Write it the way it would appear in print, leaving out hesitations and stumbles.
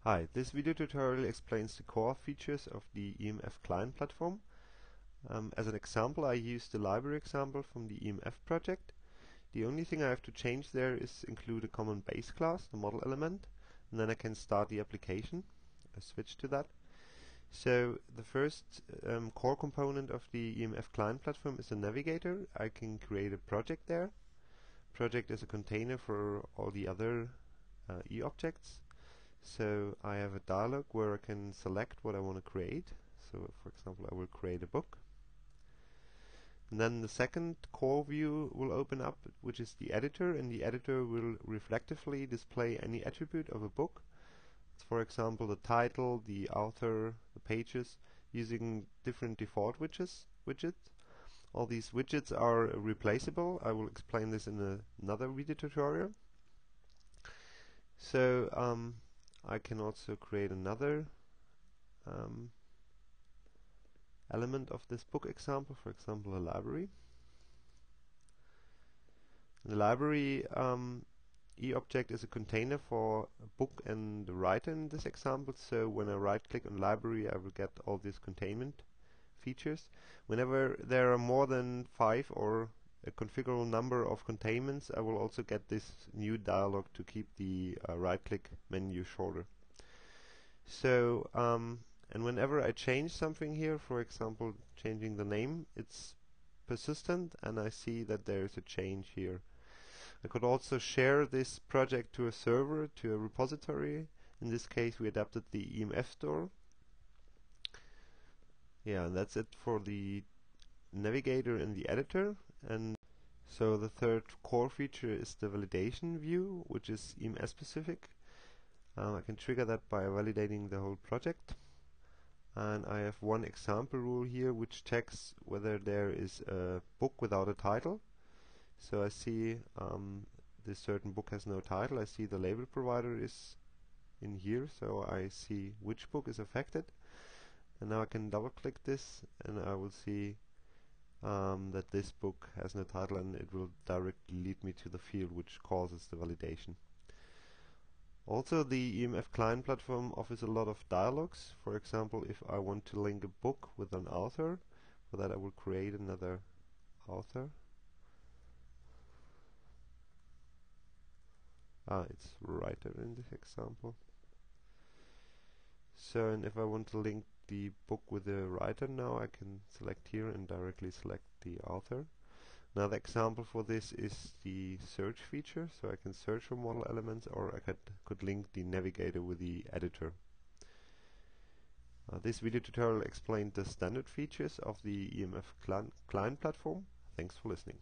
Hi, this video tutorial explains the core features of the EMF client platform. As an example, I used the library example from the EMF project. The only thing I have to change there is include a common base class, the model element, and then I can start the application. I switch to that. So the first core component of the EMF client platform is a navigator. I can create a project there. Project is a container for all the other e-objects. So I have a dialog where I can select what I want to create. So for example, I will create a book. And then the second core view will open up, which is the editor, and the editor will reflectively display any attribute of a book. For example, the title, the author, the pages, using different default widgets. All these widgets are replaceable. I will explain this in another video tutorial. So I can also create another element of this book example, for example, a library. The library e-object is a container for a book and the writer in this example, so when I right click on library I will get all these containment features. Whenever there are more than 5 or a configurable number of containments, I will also get this new dialog to keep the right click menu shorter. So and whenever I change something here, for example changing the name, it's persistent and I see that there is a change here. I could also share this project to a server, to a repository. In this case we adapted the EMF store. Yeah, and that's it for the navigator and the editor. And so the third core feature is the validation view, which is EMF specific. I can trigger that by validating the whole project. And I have one example rule here which checks whether there is a book without a title. So I see this certain book has no title. I see the label provider is in here, so I see which book is affected. And now I can double click this and I will see that this book has no title, and it will directly lead me to the field which causes the validation. Also, the EMF client platform offers a lot of dialogues. For example, if I want to link a book with an author, for that I will create another author. It's writer in this example. So, and if I want to link the book with the writer now, I can select here and directly select the author. Another example for this is the search feature, so I can search for model elements, or I could link the navigator with the editor. This video tutorial explained the standard features of the EMF client platform. Thanks for listening.